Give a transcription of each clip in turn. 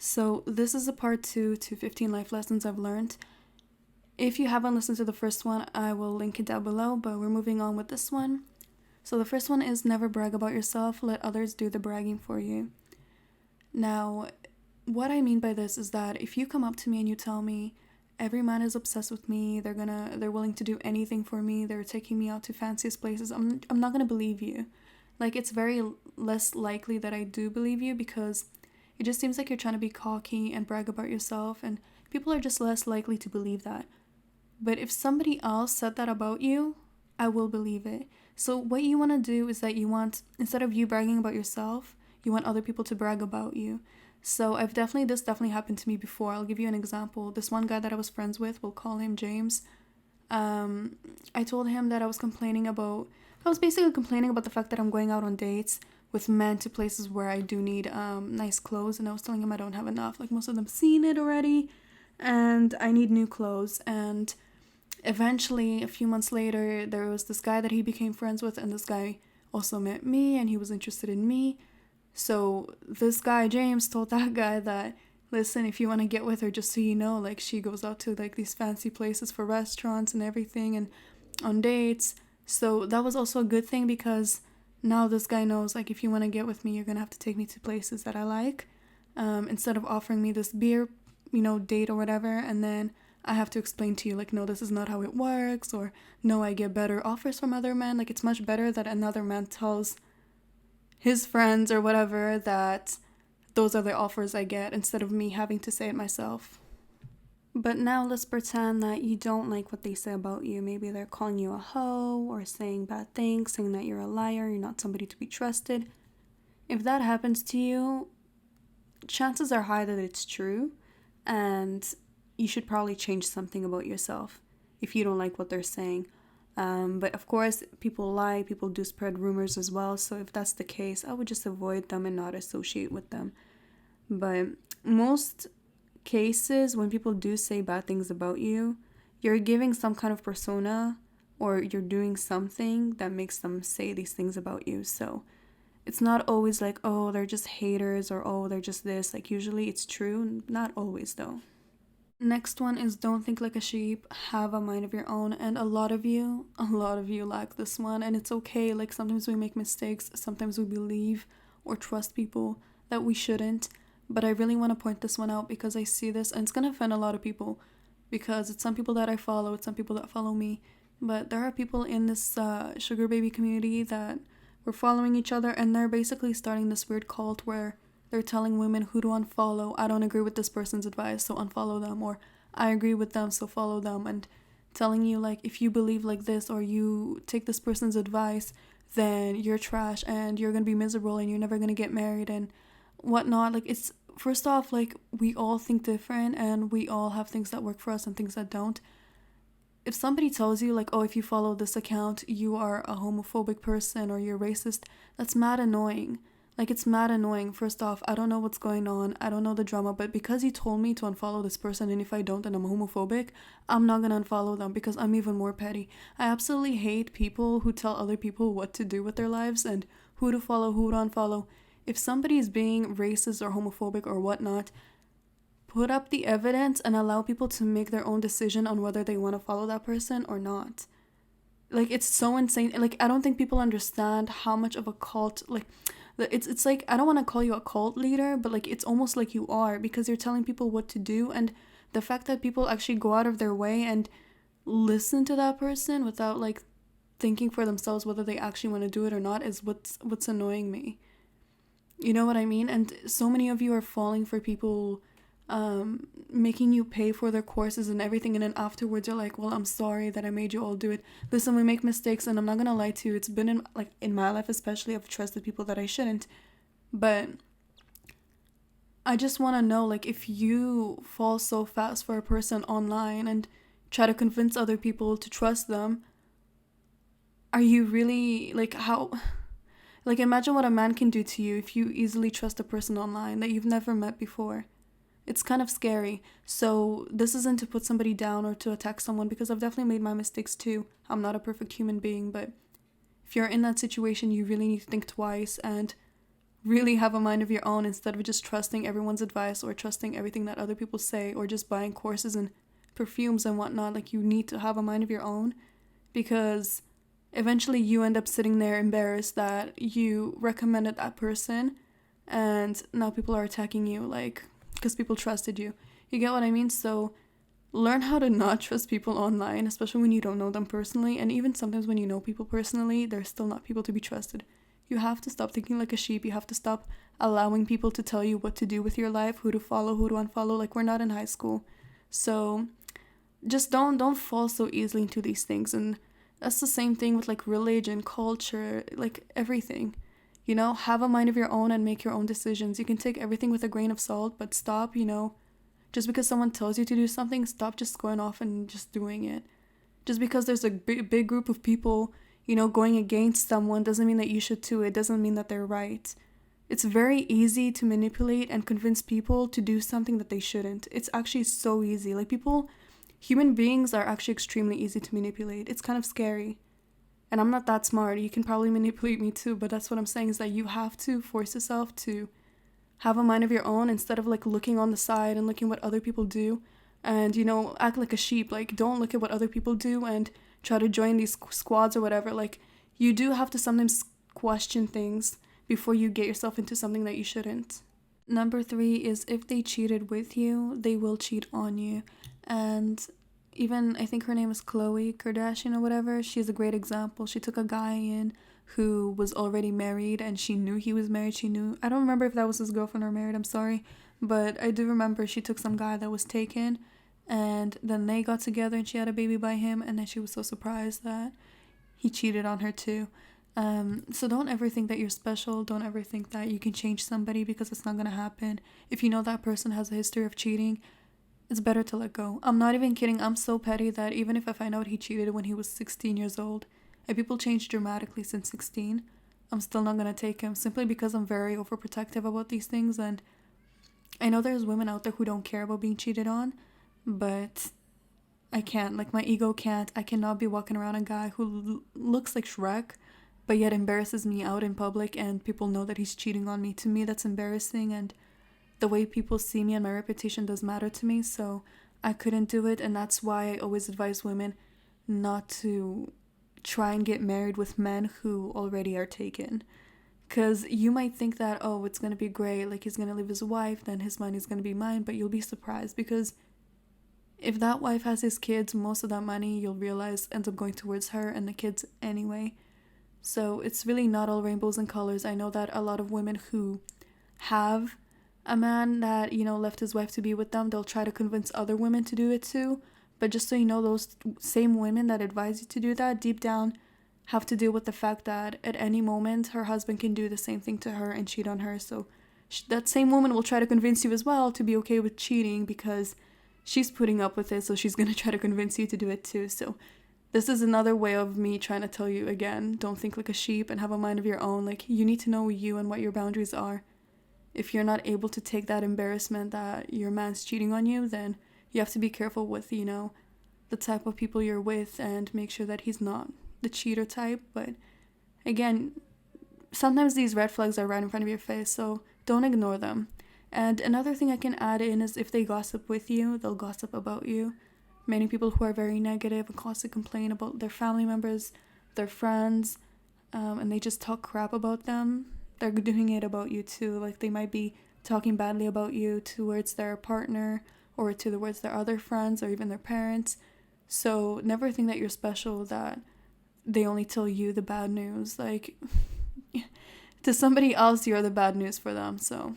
So this is a part 2 to 15 life lessons I've learned. If you haven't listened to the first one, I will link it down below, but we're moving on with this one. So the first one is never brag about yourself, let others do the bragging for you. Now, what I mean by this is that if you come up to me and you tell me every man is obsessed with me, they're willing to do anything for me, they're taking me out to fanciest places, I'm not going to believe you. Like, it's very less likely that I do believe you because it just seems like you're trying to be cocky and brag about yourself, and people are just less likely to believe that. But if somebody else said that about you, I will believe it. So what you want to do is that instead of you bragging about yourself, you want other people to brag about you. So this definitely happened to me before. I'll give you an example. This one guy that I was friends with, we'll call him James. I told him that I was basically complaining about the fact that I'm going out on dates with men to places where I do need nice clothes, and I was telling him I don't have enough. Like, most of them seen it already, and I need new clothes. And eventually, a few months later, there was this guy that he became friends with, and this guy also met me, and he was interested in me. So this guy, James, told that guy that, listen, if you want to get with her, just so you know, like, she goes out to, like, these fancy places for restaurants and everything and on dates. So that was also a good thing because now this guy knows, like, if you want to get with me, you're going to have to take me to places that I like. Instead of offering me this beer, date or whatever, and then I have to explain to you, like, no, this is not how it works, or no, I get better offers from other men. Like, it's much better that another man tells his friends or whatever that those are the offers I get instead of me having to say it myself. But now let's pretend that you don't like what they say about you. Maybe they're calling you a hoe or saying bad things, saying that you're a liar, you're not somebody to be trusted. If that happens to you, chances are high that it's true, and you should probably change something about yourself if you don't like what they're saying. But of course, people lie, people do spread rumors as well, so if that's the case, I would just avoid them and not associate with them. But most cases, when people do say bad things about you, you're giving some kind of persona or you're doing something that makes them say these things about you. So it's not always like, oh, they're just haters, or oh, they're just this. Like, usually it's true, not always though. Next one is don't think like a sheep, have a mind of your own. And a lot of you lack this one, and it's okay. Like, sometimes we make mistakes, sometimes we believe or trust people that we shouldn't. But I really want to point this one out because I see this, and it's going to offend a lot of people because it's some people that I follow, it's some people that follow me. But there are people in this sugar baby community that we're following each other, and they're basically starting this weird cult where they're telling women who to unfollow. I don't agree with this person's advice, so unfollow them, or I agree with them, so follow them, and telling you, like, if you believe like this or you take this person's advice, then you're trash and you're gonna be miserable and you're never gonna get married and whatnot. Like, it's, first off, like, we all think different and we all have things that work for us and things that don't. If somebody tells you, like, oh, if you follow this account, you are a homophobic person or you're racist, that's mad annoying. Like, it's mad annoying. First off, I don't know what's going on. I don't know the drama, but because he told me to unfollow this person, and if I don't, then I'm homophobic, I'm not gonna unfollow them because I'm even more petty. I absolutely hate people who tell other people what to do with their lives and who to follow, who to unfollow. If somebody's being racist or homophobic or whatnot, put up the evidence and allow people to make their own decision on whether they want to follow that person or not. Like, it's so insane. Like, I don't think people understand how much of a cult, like, it's like, I don't want to call you a cult leader, but, like, it's almost like you are, because you're telling people what to do, and the fact that people actually go out of their way and listen to that person without, like, thinking for themselves whether they actually want to do it or not is what's annoying me. You know what I mean? And so many of you are falling for people making you pay for their courses and everything, and then afterwards you're like, well, I'm sorry that I made you all do it. Listen, we make mistakes, and I'm not gonna lie to you, it's been in my life especially, I've trusted people that I shouldn't. But I just want to know, like, if you fall so fast for a person online and try to convince other people to trust them, are you really, like, how, like, imagine what a man can do to you if you easily trust a person online that you've never met before. It's kind of scary. So this isn't to put somebody down or to attack someone, because I've definitely made my mistakes too. I'm not a perfect human being, but if you're in that situation, you really need to think twice and really have a mind of your own instead of just trusting everyone's advice or trusting everything that other people say or just buying courses and perfumes and whatnot. Like, you need to have a mind of your own, because eventually you end up sitting there embarrassed that you recommended that person and now people are attacking you, like, because people trusted you. You get what I mean? So learn how to not trust people online, especially when you don't know them personally. And even sometimes when you know people personally, they're still not people to be trusted. You have to stop thinking like a sheep. You have to stop allowing people to tell you what to do with your life, who to follow, who to unfollow. Like, we're not in high school. So just don't fall so easily into these things. And that's the same thing with like religion, culture, like everything. Have a mind of your own and make your own decisions. You can take everything with a grain of salt, but stop, just because someone tells you to do something, stop just going off and just doing it. Just because there's a big group of people, going against someone doesn't mean that you should too. It doesn't mean that they're right. It's very easy to manipulate and convince people to do something that they shouldn't. It's actually so easy. Like, human beings are actually extremely easy to manipulate. It's kind of scary. And I'm not that smart. You can probably manipulate me too, but that's what I'm saying, is that you have to force yourself to have a mind of your own instead of like looking on the side and looking what other people do and, act like a sheep. Like, don't look at what other people do and try to join these squads or whatever. Like, you do have to sometimes question things before you get yourself into something that you shouldn't. Number 3 is, if they cheated with you, they will cheat on you. And even, I think her name is Khloe Kardashian or whatever, she's a great example. She took a guy in who was already married, and she knew he was married. I don't remember if that was his girlfriend or married, I'm sorry, but I do remember she took some guy that was taken, and then they got together and she had a baby by him, and then she was so surprised that he cheated on her too. So don't ever think that you're special. Don't ever think that you can change somebody, because it's not gonna happen. If you know that person has a history of cheating, it's better to let go. I'm not even kidding. I'm so petty that even if I find out he cheated when he was 16 years old, and people change dramatically since 16, I'm still not gonna take him, simply because I'm very overprotective about these things. And I know there's women out there who don't care about being cheated on, but I can't. Like, my ego can't. I cannot be walking around a guy who looks like Shrek, but yet embarrasses me out in public, and people know that he's cheating on me. To me, that's embarrassing, and the way people see me and my reputation does matter to me, so I couldn't do it. And that's why I always advise women not to try and get married with men who already are taken. Because you might think that, oh, it's going to be great, like, he's going to leave his wife, then his money's going to be mine, but you'll be surprised, because if that wife has his kids, most of that money, you'll realize, ends up going towards her and the kids anyway. So it's really not all rainbows and colors. I know that a lot of women who have a man that, left his wife to be with them, they'll try to convince other women to do it too. But just so you know, those same women that advise you to do that, deep down, have to deal with the fact that at any moment, her husband can do the same thing to her and cheat on her. So that same woman will try to convince you as well to be okay with cheating, because she's putting up with it, so she's going to try to convince you to do it too. So this is another way of me trying to tell you, again, don't think like a sheep and have a mind of your own. Like, you need to know you and what your boundaries are. If you're not able to take that embarrassment that your man's cheating on you, then you have to be careful with, the type of people you're with, and make sure that he's not the cheater type. But again, sometimes these red flags are right in front of your face, so don't ignore them. And another thing I can add in is, if they gossip with you, they'll gossip about you. Many people who are very negative and constantly complain about their family members, their friends, and they just talk crap about them, they're doing it about you too. Like, they might be talking badly about you towards their partner or towards their other friends or even their parents. So never think that you're special, that they only tell you the bad news. Like, to somebody else, you're the bad news for them. So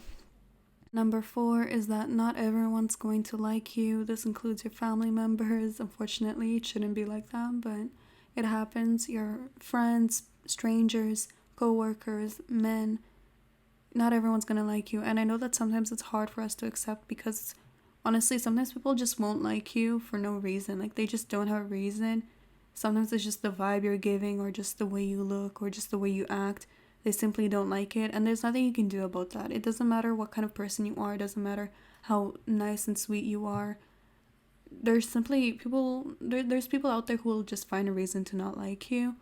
number 4 is that not everyone's going to like you. This includes your family members. Unfortunately, it shouldn't be like that, but it happens. Your friends, strangers, co-workers, men, not everyone's gonna like you. And I know that sometimes it's hard for us to accept, because honestly, sometimes people just won't like you for no reason. Like, they just don't have a reason. Sometimes it's just the vibe you're giving, or just the way you look, or just the way you act. They simply don't like it, and there's nothing you can do about that. It doesn't matter what kind of person you are. It doesn't matter how nice and sweet you are. There's simply people, there's people out there who will just find a reason to not like you,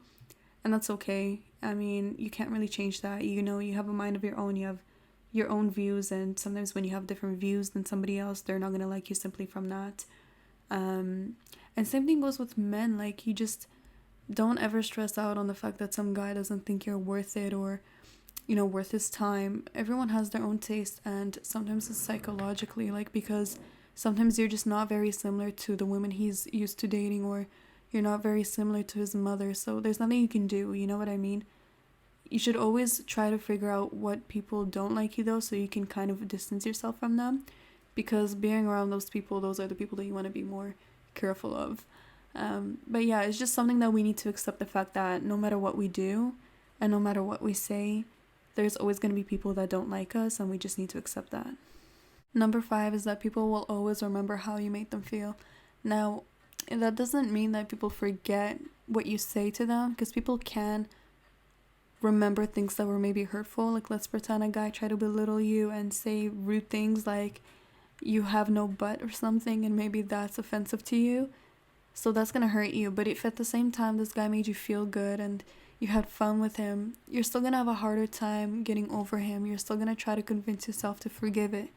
and that's okay. I mean, you can't really change that. You know, you have a mind of your own, you have your own views, and sometimes when you have different views than somebody else, they're not gonna like you simply from that. Um, and same thing goes with men. Like, you just don't ever stress out on the fact that some guy doesn't think you're worth it, or worth his time. Everyone has their own taste, and sometimes it's psychologically, like, because sometimes you're just not very similar to the women he's used to dating, or you're not very similar to his mother, so there's nothing you can do, you know what I mean? You should always try to figure out what people don't like you, though, so you can kind of distance yourself from them, because being around those people, those are the people that you want to be more careful of. But yeah, it's just something that we need to accept, the fact that no matter what we do and no matter what we say, there's always going to be people that don't like us, and we just need to accept that. Number 5 is that people will always remember how you made them feel. Now, that doesn't mean that people forget what you say to them, because people can remember things that were maybe hurtful. Like, let's pretend a guy tried to belittle you and say rude things like you have no butt or something, and maybe that's offensive to you. So that's gonna hurt you. But if at the same time this guy made you feel good and you had fun with him, you're still gonna have a harder time getting over him. You're still gonna try to convince yourself to forgive it.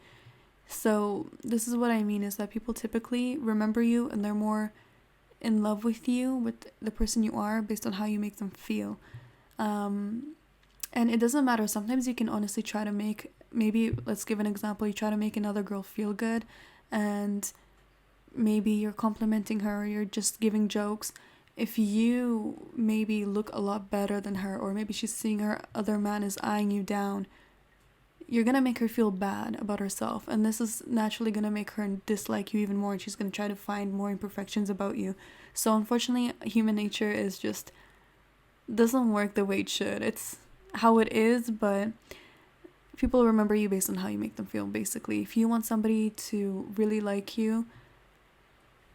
So this is what I mean, is that people typically remember you, and they're more in love with you, with the person you are, based on how you make them feel. And it doesn't matter. Sometimes you can honestly try to make, maybe, let's give an example, you try to make another girl feel good, and maybe you're complimenting her, or you're just giving jokes. If you maybe look a lot better than her, or maybe she's seeing her other man is eyeing you down, you're gonna make her feel bad about herself, and this is naturally gonna make her dislike you even more, and she's gonna try to find more imperfections about you. So unfortunately, human nature is just doesn't work the way it should. It's how it is, but people remember you based on how you make them feel, basically. If you want somebody to really like you,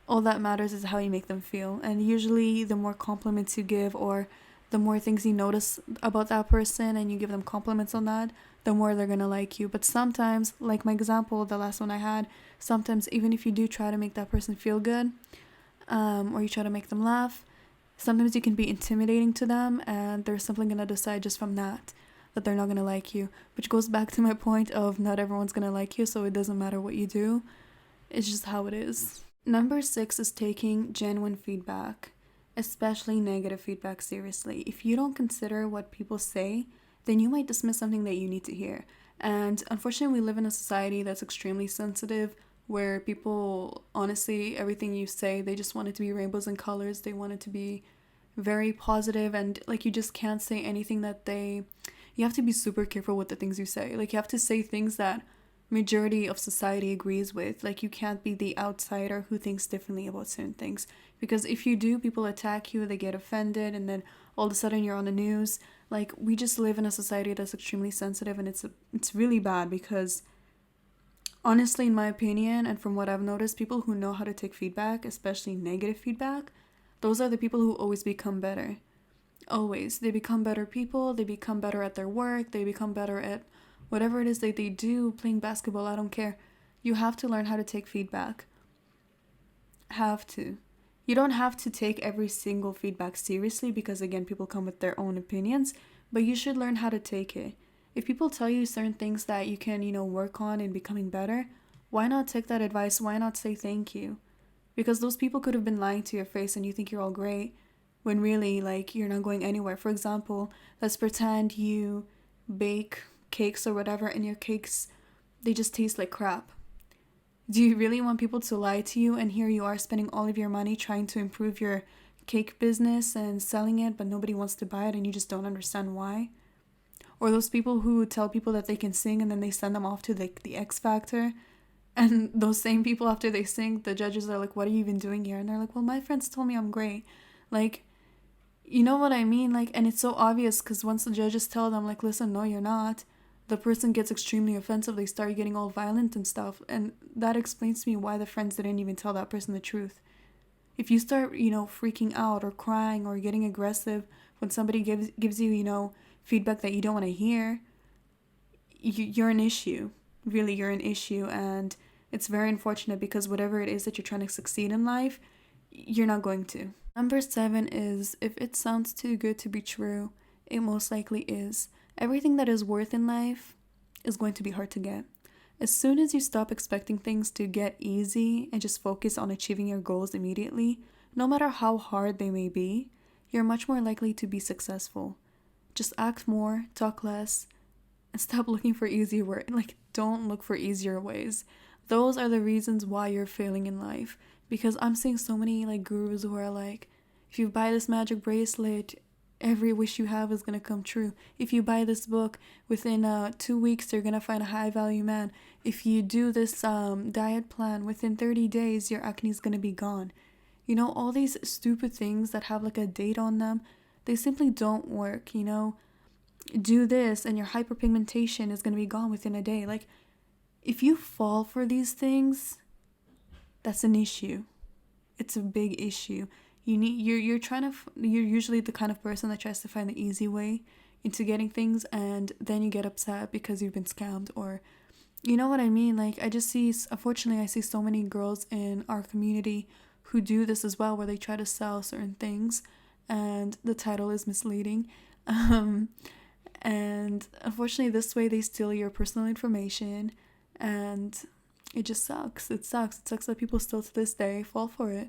all that matters is how you make them feel. And usually the more compliments you give, or the more things you notice about that person and you give them compliments on that, the more they're gonna like you. But sometimes, like my example, the last one I had, sometimes even if you do try to make that person feel good, or you try to make them laugh, sometimes you can be intimidating to them, and they're simply gonna decide just from that they're not gonna like you. Which goes back to my point of not everyone's gonna like you, so it doesn't matter what you do. It's just how it is. Number 6 is taking genuine feedback, especially negative feedback, seriously. If you don't consider what people say, then you might dismiss something that you need to hear. And unfortunately, we live in a society that's extremely sensitive, where people, honestly, everything you say, they just want it to be rainbows and colors. They want it to be very positive, and like, you just can't say anything that you have to be super careful with the things you say. Like, you have to say things that majority of society agrees with. Like, you can't be the outsider who thinks differently about certain things, because if you do, people attack you, they get offended, and then all of a sudden you're on the news. Like, we just live in a society that's extremely sensitive, and it's really bad, because honestly, in my opinion, and from what I've noticed, people who know how to take feedback, especially negative feedback, those are the people who always become better. Always. They become better people, they become better at their work, they become better at whatever it is that they do, playing basketball, I don't care. You have to learn how to take feedback. Have to. You don't have to take every single feedback seriously, because again, people come with their own opinions, but you should learn how to take it. If people tell you certain things that you can, work on in becoming better, why not take that advice? Why not say thank you? Because those people could have been lying to your face and you think you're all great, when really, like, you're not going anywhere. For example, let's pretend you bake cakes or whatever, and your cakes, they just taste like crap. Do you really want people to lie to you, and here you are spending all of your money trying to improve your cake business and selling it, but nobody wants to buy it, and you just don't understand why? Or those people who tell people that they can sing, and then they send them off to the X Factor, and those same people, after they sing, the judges are like, what are you even doing here? And they're like, well, my friends told me I'm great. Like, you know what I mean? Like, and it's so obvious, because once the judges tell them, like, listen, no, you're not, the person gets extremely offensive. They start getting all violent and stuff. And that explains to me why the friends didn't even tell that person the truth. If you start, freaking out or crying or getting aggressive when somebody gives you, feedback that you don't want to hear, you're an issue. Really, you're an issue. And it's very unfortunate, because whatever it is that you're trying to succeed in life, you're not going to. Number 7 is, if it sounds too good to be true, It most likely is. Everything that is worth in life is going to be hard to get. As soon as you stop expecting things to get easy and just focus on achieving your goals immediately, no matter how hard they may be, you're much more likely to be successful. Just act more, talk less, and stop looking for easier ways. Like, don't look for easier ways. Those are the reasons why you're failing in life. Because I'm seeing so many like gurus who are like, if you buy this magic bracelet, every wish you have is gonna come true. If you buy this book, within 2 weeks you're gonna find a high value man. If you do this diet plan, within 30 days your acne is gonna be gone. You know, all these stupid things that have like a date on them, they simply don't work. You know, do this and your hyperpigmentation is gonna be gone within a day. Like, if you fall for these things, that's an issue. It's a big issue. You're usually the kind of person that tries to find the easy way into getting things, and then you get upset because you've been scammed, or you know what I mean. Like, unfortunately I see so many girls in our community who do this as well, where they try to sell certain things and the title is misleading. And unfortunately this way they steal your personal information, and it just sucks. It sucks that people still to this day fall for it.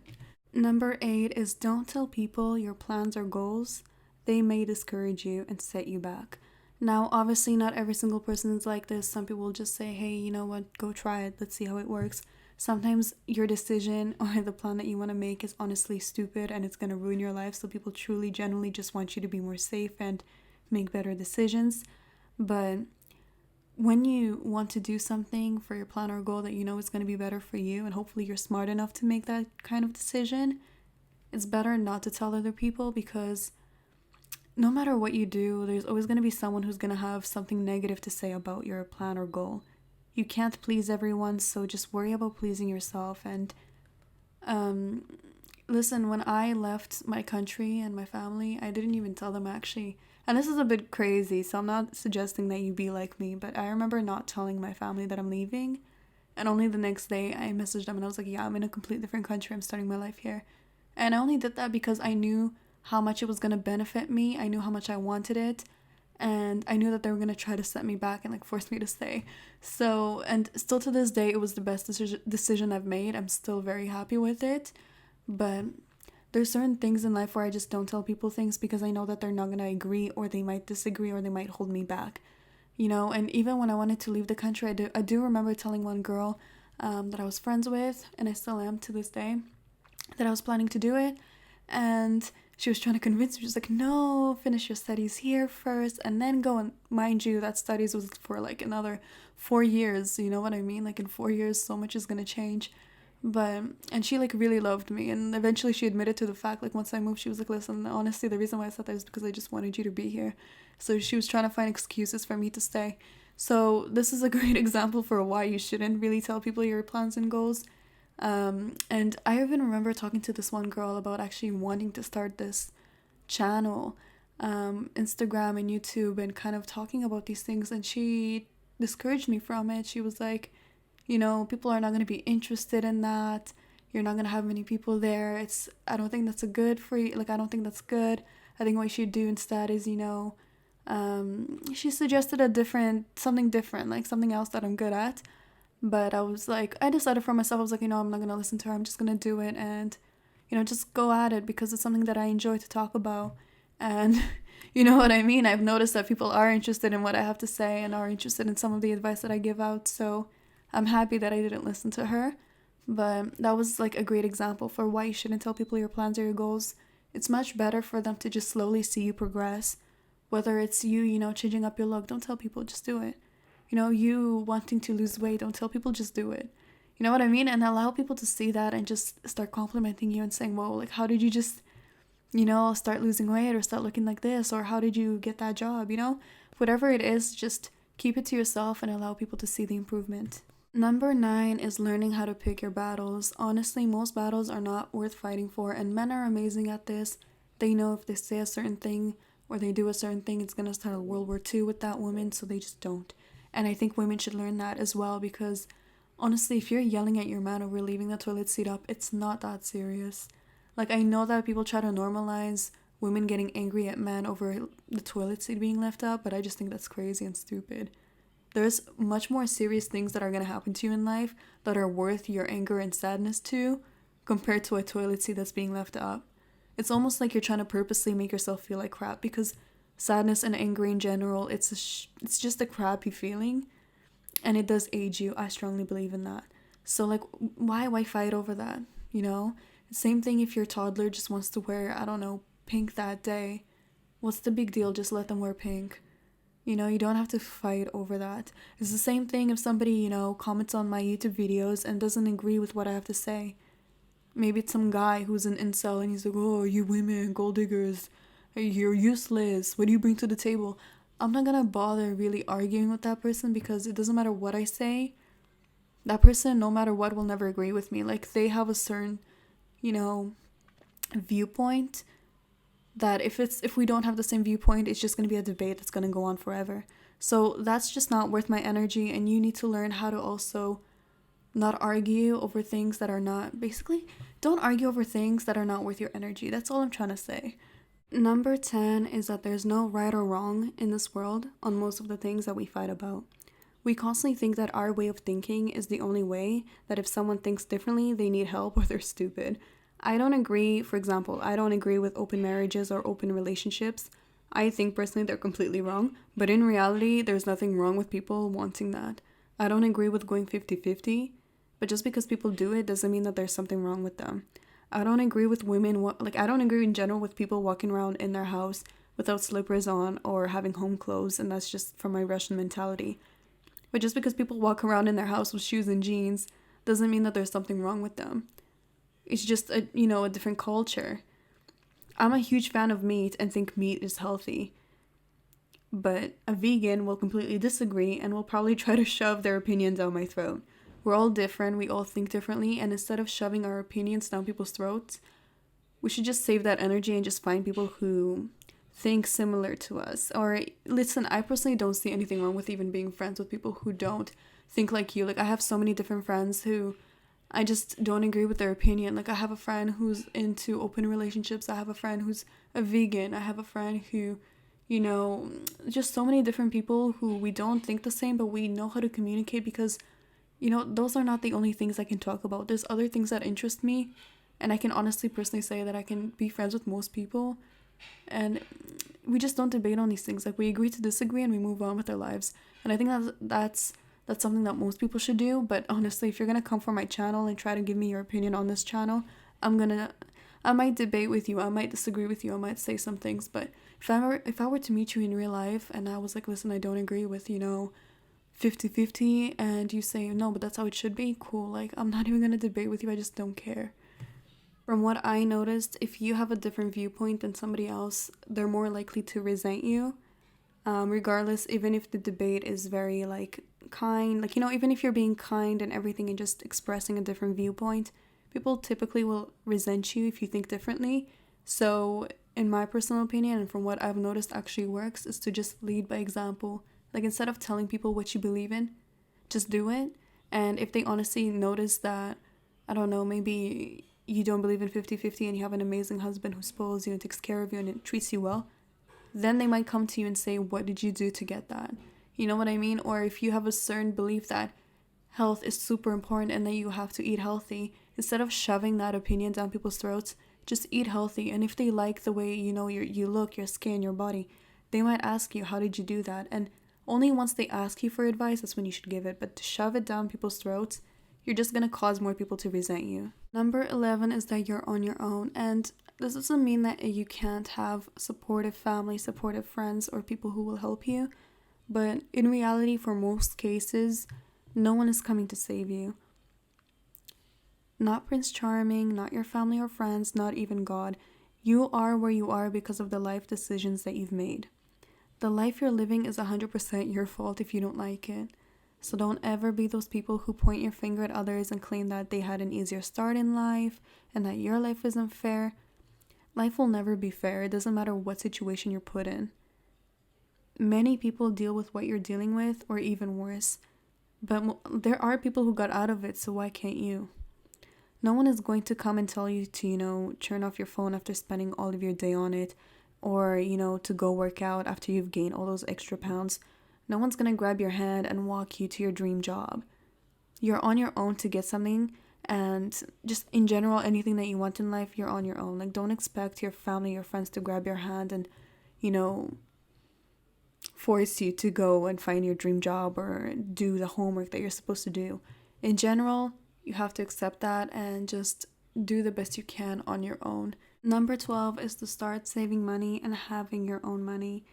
Number 8 is don't tell people your plans or goals. They may discourage you and set you back. Now, obviously, not every single person is like this. Some people will just say, hey, you know what, go try it. Let's see how it works. Sometimes your decision or the plan that you want to make is honestly stupid and it's going to ruin your life. So people truly, genuinely just want you to be more safe and make better decisions. But when you want to do something for your plan or goal that you know is going to be better for you, and hopefully you're smart enough to make that kind of decision, it's better not to tell other people, because no matter what you do, there's always going to be someone who's going to have something negative to say about your plan or goal. You can't please everyone, so just worry about pleasing yourself. And listen, when I left my country and my family, I didn't even tell them actually. And this is a bit crazy, so I'm not suggesting that you be like me, but I remember not telling my family that I'm leaving. And only the next day I messaged them and I was like, yeah, I'm in a completely different country. I'm starting my life here. And I only did that because I knew how much it was going to benefit me. I knew how much I wanted it. And I knew that they were going to try to set me back and like force me to stay. So, and still to this day, it was the best decision I've made. I'm still very happy with it. But there's certain things in life where I just don't tell people things because I know that they're not going to agree, or they might disagree, or they might hold me back. You know, and even when I wanted to leave the country, I do remember telling one girl that I was friends with, and I still am to this day, that I was planning to do it. And she was trying to convince me. She was like, no, finish your studies here first and then go. And mind you, that studies was for like another 4 years. You know what I mean? Like, in 4 years, so much is going to change. And she like really loved me, and eventually she admitted to the fact, like once I moved, she was like, listen, honestly the reason why I said that is because I just wanted you to be here. So she was trying to find excuses for me to stay. So this is a great example for why you shouldn't really tell people your plans and goals. And I even remember talking to this one girl about actually wanting to start this channel, Instagram and YouTube, and kind of talking about these things, and she discouraged me from it. She was like, you know, people are not going to be interested in that. You're not going to have many people there. I don't think that's a good for you. Like, I don't think that's good. I think what you should do instead is, you know, she suggested something different, like something else that I'm good at. But I was like, I decided for myself, I was like, you know, I'm not going to listen to her. I'm just going to do it and, you know, just go at it because it's something that I enjoy to talk about. And you know what I mean? I've noticed that people are interested in what I have to say and are interested in some of the advice that I give out. So I'm happy that I didn't listen to her. But that was like a great example for why you shouldn't tell people your plans or your goals. It's much better for them to just slowly see you progress. Whether it's you, you know, changing up your look, don't tell people, just do it. You know, you wanting to lose weight, don't tell people, just do it. You know what I mean? And allow people to see that and just start complimenting you and saying, whoa, like, how did you just, you know, start losing weight or start looking like this? Or how did you get that job? You know, whatever it is, just keep it to yourself and allow people to see the improvement. Number 9 is learning how to pick your battles. Honestly, most battles are not worth fighting for, and men are amazing at this. They know if they say a certain thing or they do a certain thing, it's going to start a World War II with that woman, so they just don't. And I think women should learn that as well, because honestly, if you're yelling at your man over leaving the toilet seat up, it's not that serious. Like, I know that people try to normalize women getting angry at men over the toilet seat being left out, but I just think that's crazy and stupid. There's much more serious things that are going to happen to you in life that are worth your anger and sadness to compared to a toilet seat that's being left out. It's almost like you're trying to purposely make yourself feel like crap, because sadness and anger in general, it's just a crappy feeling, and it does age you. I strongly believe in that. So like, why fight over that? You know, same thing if your toddler just wants to wear, I don't know, pink that day. What's the big deal? Just let them wear pink. You know, you don't have to fight over that. It's the same thing if somebody, you know, comments on my YouTube videos and doesn't agree with what I have to say. Maybe it's some guy who's an incel and he's like, oh, you women, gold diggers, you're useless. What do you bring to the table? I'm not gonna bother really arguing with that person, because it doesn't matter what I say. That person, no matter what, will never agree with me. Like, they have a certain, you know, viewpoint that if we don't have the same viewpoint, it's just going to be a debate that's going to go on forever. So that's just not worth my energy, and you need to learn how to also not argue over things that are not, basically, don't argue over things that are not worth your energy. That's all I'm trying to say. Number 10 is that there's no right or wrong in this world on most of the things that we fight about. We constantly think that our way of thinking is the only way, that if someone thinks differently, they need help or they're stupid. I don't agree, for example, I don't agree with open marriages or open relationships. I think personally they're completely wrong, but in reality, there's nothing wrong with people wanting that. I don't agree with going 50-50, but just because people do it doesn't mean that there's something wrong with them. I don't agree with women, I don't agree in general with people walking around in their house without slippers on or having home clothes, and that's just from my Russian mentality. But just because people walk around in their house with shoes and jeans doesn't mean that there's something wrong with them. It's just a different culture. I'm a huge fan of meat and think meat is healthy. But a vegan will completely disagree and will probably try to shove their opinions down my throat. We're all different, we all think differently, and instead of shoving our opinions down people's throats, we should just save that energy and just find people who think similar to us. Or listen, I personally don't see anything wrong with even being friends with people who don't think like you. Like, I have so many different friends who I just don't agree with their opinion. Like, I have a friend who's into open relationships. I have a friend who's a vegan. I have a friend who, just so many different people who we don't think the same, but we know how to communicate, because, those are not the only things I can talk about. There's other things that interest me, and I can honestly personally say that I can be friends with most people, and we just don't debate on these things. Like, we agree to disagree and we move on with our lives. And I think that's something that most people should do. But honestly, if you're gonna come for my channel and try to give me your opinion on this channel, I might debate with you, I might disagree with you, I might say some things. But if I were to meet you in real life and I was like, listen, I don't agree with 50-50, and you say no, but that's how it should be, cool. Like, I'm not even gonna debate with you, I just don't care. From what I noticed, if you have a different viewpoint than somebody else, they're more likely to resent you. Regardless, even if the debate is very kind, even if you're being kind and everything and just expressing a different viewpoint, people typically will resent you if you think differently. So in my personal opinion, and from what I've noticed actually works, is to just lead by example. Like, instead of telling people what you believe in, just do it. And if they honestly notice that, I don't know, maybe you don't believe in 50-50 and you have an amazing husband who spoils you and takes care of you and treats you well, then they might come to you and say, what did you do to get that? You know what I mean? Or if you have a certain belief that health is super important and that you have to eat healthy, instead of shoving that opinion down people's throats, just eat healthy. And if they like the way you look, your skin, your body, they might ask you, how did you do that? And only once they ask you for advice, that's when you should give it. But to shove it down people's throats, you're just going to cause more people to resent you. Number 11 is that you're on your own. And this doesn't mean that you can't have supportive family, supportive friends, or people who will help you. But in reality, for most cases, no one is coming to save you. Not Prince Charming, not your family or friends, not even God. You are where you are because of the life decisions that you've made. The life you're living is 100% your fault if you don't like it. So don't ever be those people who point your finger at others and claim that they had an easier start in life and that your life isn't fair. Life will never be fair. It doesn't matter what situation you're put in. Many people deal with what you're dealing with, or even worse. But there are people who got out of it, so why can't you? No one is going to come and tell you to, turn off your phone after spending all of your day on it, or, to go work out after you've gained all those extra pounds. No one's going to grab your hand and walk you to your dream job. You're on your own to get something, and just in general, anything that you want in life, you're on your own. Like, don't expect your family, your friends to grab your hand and, force you to go and find your dream job or do the homework that you're supposed to do. In general, you have to accept that and just do the best you can on your own. Number 12 is to start saving money and having your own money.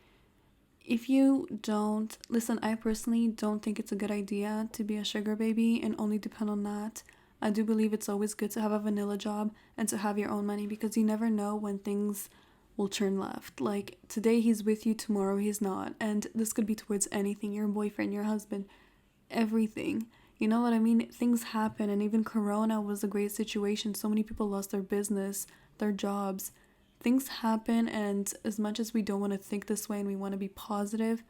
If you don't, listen, I personally don't think it's a good idea to be a sugar baby and only depend on that. I do believe it's always good to have a vanilla job and to have your own money, because you never know when things will turn left. Like, today he's with you, tomorrow he's not. And this could be towards anything, your boyfriend, your husband, everything. You know what I mean? Things happen, and even Corona was a great situation. So many people lost their business, their jobs. Things happen, and as much as we don't want to think this way and we want to be positive,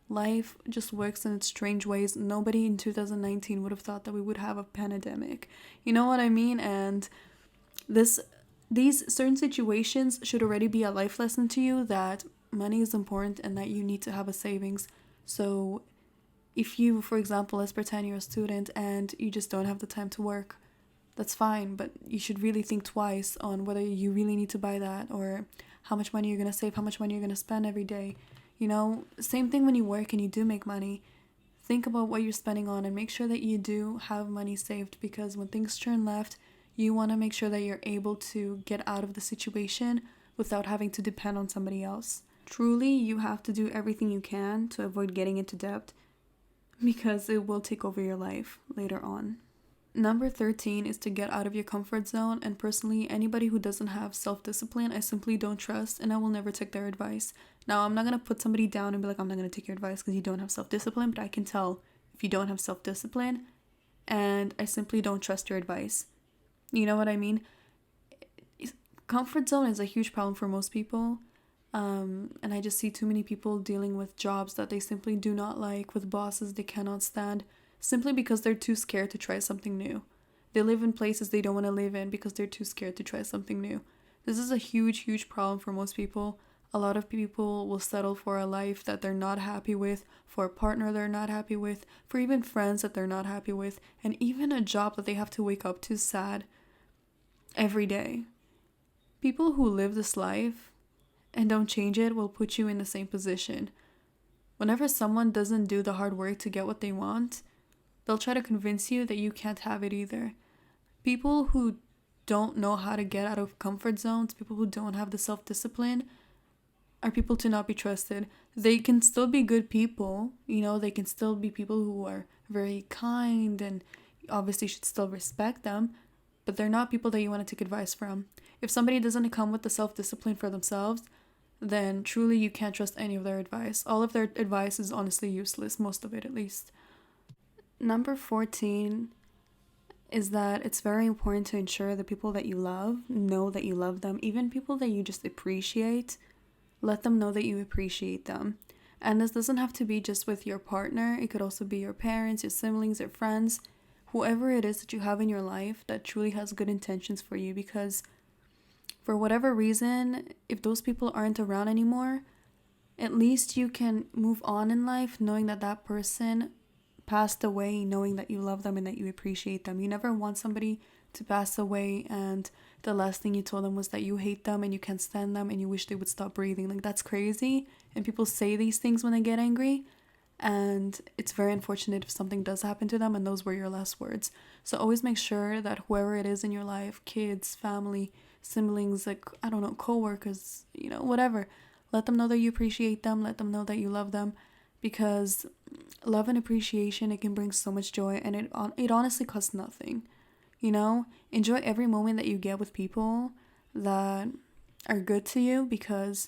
life just works in its strange ways. Nobody in 2019 would have thought that we would have a pandemic. You know what I mean? And these certain situations should already be a life lesson to you that money is important and that you need to have a savings. So if you, for example, let's pretend you're a student and you just don't have the time to work, that's fine, but you should really think twice on whether you really need to buy that, or how much money you're going to save, how much money you're going to spend every day. Same thing when you work and you do make money. Think about what you're spending on and make sure that you do have money saved, because when things turn left, you want to make sure that you're able to get out of the situation without having to depend on somebody else. Truly, you have to do everything you can to avoid getting into debt, because it will take over your life later on. Number 13 is to get out of your comfort zone, and personally, anybody who doesn't have self-discipline, I simply don't trust, and I will never take their advice. Now, I'm not going to put somebody down and be like, I'm not going to take your advice because you don't have self-discipline, but I can tell if you don't have self-discipline, and I simply don't trust your advice. You know what I mean? Comfort zone is a huge problem for most people, and I just see too many people dealing with jobs that they simply do not like, with bosses they cannot stand, simply because they're too scared to try something new. They live in places they don't want to live in because they're too scared to try something new. This is a huge, huge problem for most people. A lot of people will settle for a life that they're not happy with, for a partner they're not happy with, for even friends that they're not happy with, and even a job that they have to wake up to sad every day. People who live this life and don't change it will put you in the same position. Whenever someone doesn't do the hard work to get what they want, they'll try to convince you that you can't have it either. People who don't know how to get out of comfort zones, people who don't have the self-discipline, are people to not be trusted. They can still be good people, they can still be people who are very kind, and obviously should still respect them, but they're not people that you want to take advice from. If somebody doesn't come with the self-discipline for themselves, then truly you can't trust any of their advice. All of their advice is honestly useless, most of it at least. Number 14 is that it's very important to ensure the people that you love know that you love them. Even people that you just appreciate, let them know that you appreciate them. And this doesn't have to be just with your partner. It could also be your parents, your siblings, your friends, whoever it is that you have in your life that truly has good intentions for you. Because for whatever reason, if those people aren't around anymore, at least you can move on in life knowing that that person passed away, knowing that you love them and that you appreciate them. You never want somebody to pass away and the last thing you told them was that you hate them and you can't stand them and you wish they would stop breathing. Like, that's crazy. And people say these things when they get angry, and it's very unfortunate if something does happen to them and those were your last words. So always make sure that whoever it is in your life, kids, family, siblings, like, I don't know, co-workers, whatever, let them know that you appreciate them, let them know that you love them, because love and appreciation, it can bring so much joy, and it honestly costs nothing. Enjoy every moment that you get with people that are good to you, because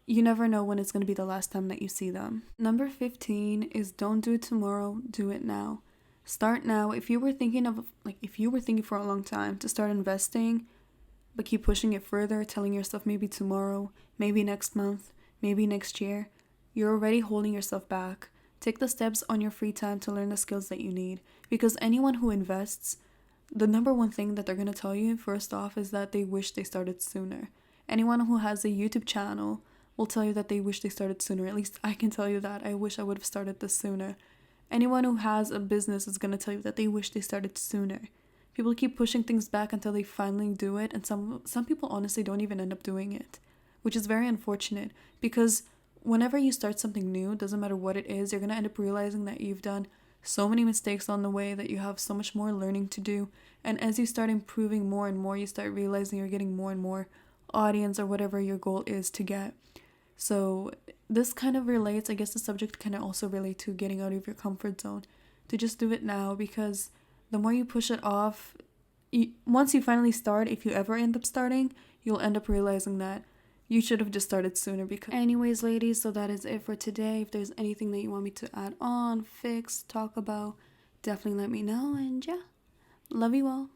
you never know when it's going to be the last time that you see them. Number 15 is don't do it tomorrow, do it now. Start now. If you were thinking for a long time to start investing, but keep pushing it further, telling yourself maybe tomorrow, maybe next month, maybe next year, you're already holding yourself back. Take the steps on your free time to learn the skills that you need, because anyone who invests the number one thing that they're going to tell you first off is that they wish they started sooner. Anyone who has a YouTube channel will tell you that they wish they started sooner. At least I can tell you that. I wish I would have started this sooner. Anyone who has a business is going to tell you that they wish they started sooner. People keep pushing things back until they finally do it, and some people honestly don't even end up doing it, which is very unfortunate, because whenever you start something new, doesn't matter what it is, you're going to end up realizing that you've done so many mistakes on the way, that you have so much more learning to do. And as you start improving more and more, you start realizing you're getting more and more audience or whatever your goal is to get. So this kind of relates, I guess the subject kind of also relate to getting out of your comfort zone, to just do it now, because the more you push it off, once you finally start, if you ever end up starting, you'll end up realizing that you should have just started sooner. Because anyways, ladies, so that is it for today. If there's anything that you want me to add on, fix, talk about, definitely let me know. And yeah, love you all.